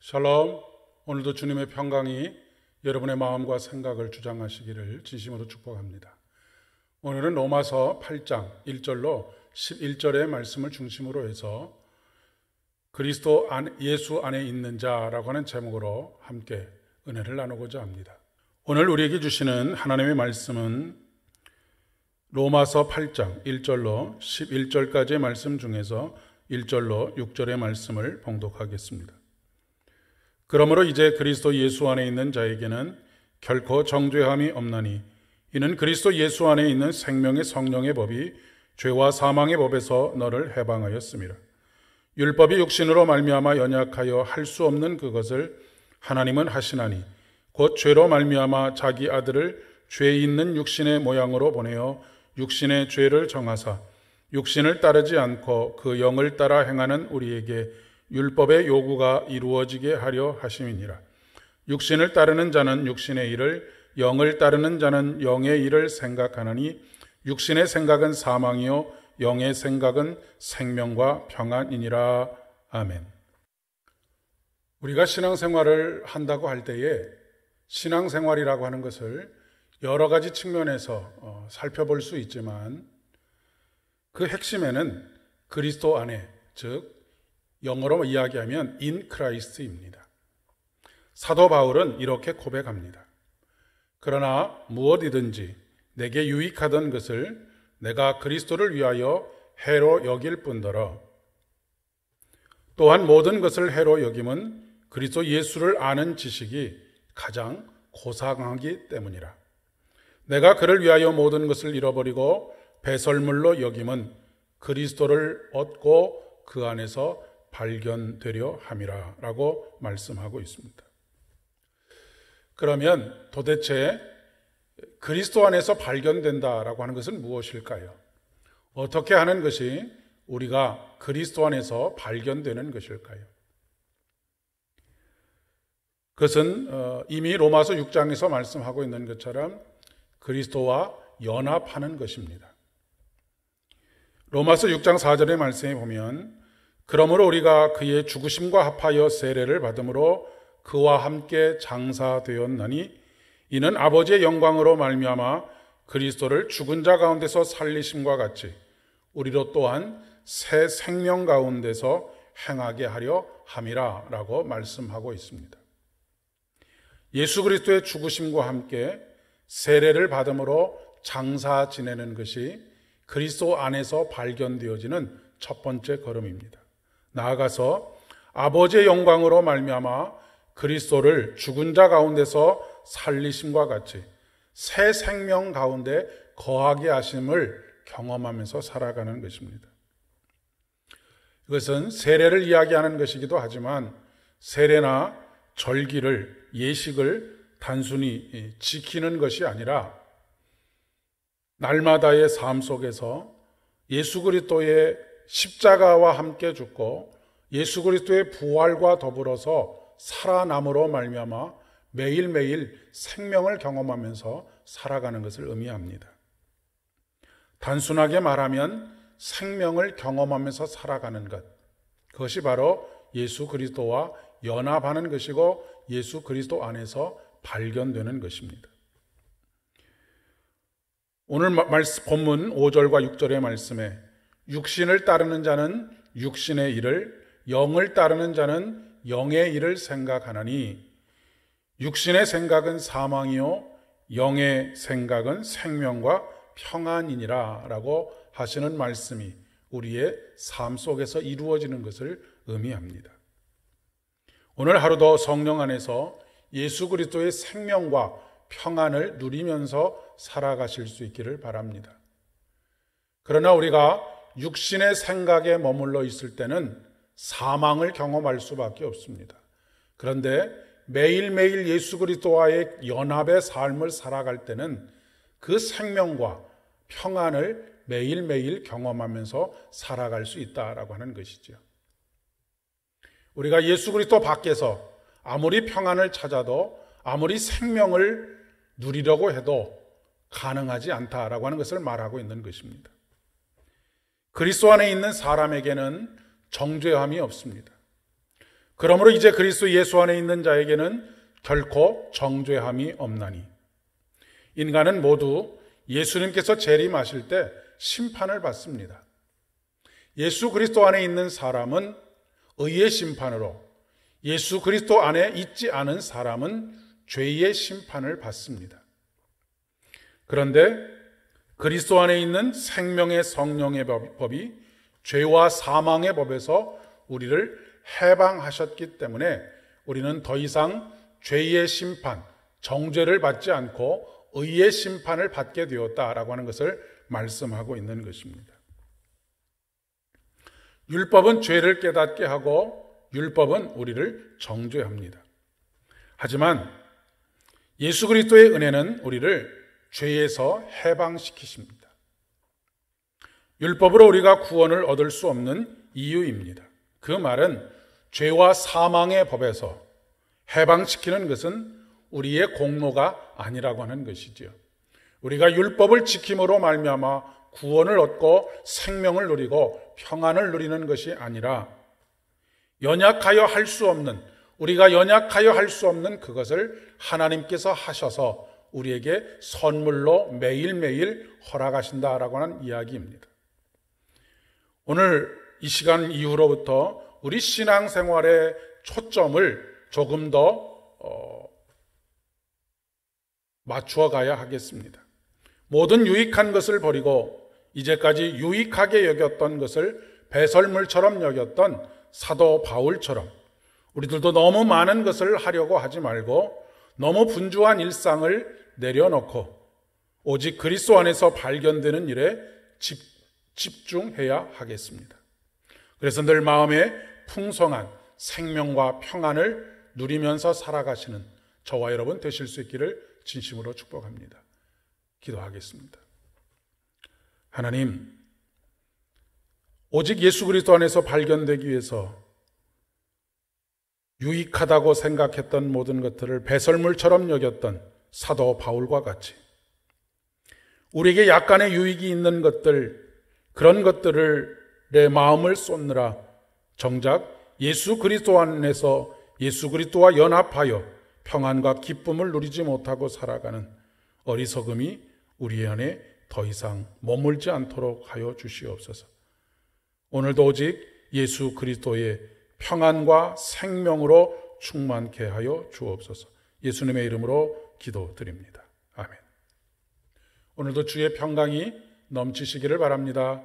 샬롬. 오늘도 주님의 평강이 여러분의 마음과 생각을 주장하시기를 진심으로 축복합니다. 오늘은 로마서 8장 1절로 11절의 말씀을 중심으로 해서 그리스도 예수 안에 있는 자라고 하는 제목으로 함께 은혜를 나누고자 합니다. 오늘 우리에게 주시는 하나님의 말씀은 로마서 8장 1절로 11절까지의 말씀 중에서 1절로 6절의 말씀을 봉독하겠습니다. 그러므로 이제 그리스도 예수 안에 있는 자에게는 결코 정죄함이 없나니 이는 그리스도 예수 안에 있는 생명의 성령의 법이 죄와 사망의 법에서 너를 해방하였습니다. 율법이 육신으로 말미암아 연약하여 할 수 없는 그것을 하나님은 하시나니 곧 죄로 말미암아 자기 아들을 죄 있는 육신의 모양으로 보내어 육신의 죄를 정하사 육신을 따르지 않고 그 영을 따라 행하는 우리에게 율법의 요구가 이루어지게 하려 하심이니라. 육신을 따르는 자는 육신의 일을, 영을 따르는 자는 영의 일을 생각하나니 육신의 생각은 사망이요 영의 생각은 생명과 평안이니라. 아멘. 우리가 신앙생활을 한다고 할 때에 신앙생활이라고 하는 것을 여러 가지 측면에서 살펴볼 수 있지만 그 핵심에는 그리스도 안에, 즉 영어로 이야기하면 in Christ입니다. 사도 바울은 이렇게 고백합니다. 그러나 무엇이든지 내게 유익하던 것을 내가 그리스도를 위하여 해로 여길 뿐더러 또한 모든 것을 해로 여김은 그리스도 예수를 아는 지식이 가장 고상하기 때문이라. 내가 그를 위하여 모든 것을 잃어버리고 배설물로 여김은 그리스도를 얻고 그 안에서 발견되려 함이라 라고 말씀하고 있습니다. 그러면 도대체 그리스도 안에서 발견된다라고 하는 것은 무엇일까요? 어떻게 하는 것이 우리가 그리스도 안에서 발견되는 것일까요? 그것은 이미 로마서 6장에서 말씀하고 있는 것처럼 그리스도와 연합하는 것입니다. 로마서 6장 4절의 말씀에 보면 그러므로 우리가 그의 죽으심과 합하여 세례를 받음으로 그와 함께 장사되었나니 이는 아버지의 영광으로 말미암아 그리스도를 죽은 자 가운데서 살리심과 같이 우리로 또한 새 생명 가운데서 행하게 하려 함이라 라고 말씀하고 있습니다. 예수 그리스도의 죽으심과 함께 세례를 받음으로 장사 지내는 것이 그리스도 안에서 발견되어지는 첫 번째 걸음입니다. 나아가서 아버지의 영광으로 말미암아 그리스도를 죽은 자 가운데서 살리심과 같이 새 생명 가운데 거하게 하심을 경험하면서 살아가는 것입니다. 이것은 세례를 이야기하는 것이기도 하지만 세례나 절기를, 예식을 단순히 지키는 것이 아니라 날마다의 삶 속에서 예수 그리스도의 십자가와 함께 죽고 예수 그리스도의 부활과 더불어서 살아남으로 말미암아 매일매일 생명을 경험하면서 살아가는 것을 의미합니다. 단순하게 말하면 생명을 경험하면서 살아가는 것, 그것이 바로 예수 그리스도와 연합하는 것이고 예수 그리스도 안에서 발견되는 것입니다. 오늘 본문 5절과 6절의 말씀에 육신을 따르는 자는 육신의 일을, 영을 따르는 자는 영의 일을 생각하나니 육신의 생각은 사망이요 영의 생각은 생명과 평안이니라 라고 하시는 말씀이 우리의 삶 속에서 이루어지는 것을 의미합니다. 오늘 하루도 성령 안에서 예수 그리스도의 생명과 평안을 누리면서 살아가실 수 있기를 바랍니다. 그러나 우리가 육신의 생각에 머물러 있을 때는 사망을 경험할 수밖에 없습니다. 그런데 매일매일 예수 그리스도와의 연합의 삶을 살아갈 때는 그 생명과 평안을 매일매일 경험하면서 살아갈 수 있다라고 하는 것이죠. 우리가 예수 그리스도 밖에서 아무리 평안을 찾아도 아무리 생명을 누리려고 해도 가능하지 않다라고 하는 것을 말하고 있는 것입니다. 그리스도 안에 있는 사람에게는 정죄함이 없습니다. 그러므로 이제 그리스도 예수 안에 있는 자에게는 결코 정죄함이 없나니 인간은 모두 예수님께서 재림하실 때 심판을 받습니다. 예수 그리스도 안에 있는 사람은 의의 심판으로, 예수 그리스도 안에 있지 않은 사람은 죄의 심판을 받습니다. 그런데 그리스도 안에 있는 생명의 성령의 법이 죄와 사망의 법에서 우리를 해방하셨기 때문에 우리는 더 이상 죄의 심판, 정죄를 받지 않고 의의 심판을 받게 되었다라고 하는 것을 말씀하고 있는 것입니다. 율법은 죄를 깨닫게 하고 율법은 우리를 정죄합니다. 하지만 예수 그리스도의 은혜는 우리를 죄에서 해방시키십니다. 율법으로 우리가 구원을 얻을 수 없는 이유입니다. 그 말은 죄와 사망의 법에서 해방시키는 것은 우리의 공로가 아니라고 하는 것이지요. 우리가 율법을 지킴으로 말미암아 구원을 얻고 생명을 누리고 평안을 누리는 것이 아니라 연약하여 할 수 없는, 우리가 연약하여 할 수 없는 그것을 하나님께서 하셔서 우리에게 선물로 매일매일 허락하신다라고 하는 이야기입니다. 오늘 이 시간 이후로부터 우리 신앙생활의 초점을 조금 더 맞추어 가야 하겠습니다. 모든 유익한 것을 버리고 이제까지 유익하게 여겼던 것을 배설물처럼 여겼던 사도 바울처럼 우리들도 너무 많은 것을 하려고 하지 말고 너무 분주한 일상을 내려놓고 오직 그리스도 안에서 발견되는 일에 집중해야 하겠습니다. 그래서 늘 마음에 풍성한 생명과 평안을 누리면서 살아가시는 저와 여러분 되실 수 있기를 진심으로 축복합니다. 기도하겠습니다. 하나님, 오직 예수 그리스도 안에서 발견되기 위해서 유익하다고 생각했던 모든 것들을 배설물처럼 여겼던 사도 바울과 같이 우리에게 약간의 유익이 있는 것들, 그런 것들을 내 마음을 쏟느라 정작 예수 그리스도 안에서 예수 그리스도와 연합하여 평안과 기쁨을 누리지 못하고 살아가는 어리석음이 우리 안에 더 이상 머물지 않도록 하여 주시옵소서. 오늘도 오직 예수 그리스도의 평안과 생명으로 충만케 하여 주옵소서. 예수님의 이름으로 기도드립니다. 아멘. 오늘도 주의 평강이 넘치시기를 바랍니다.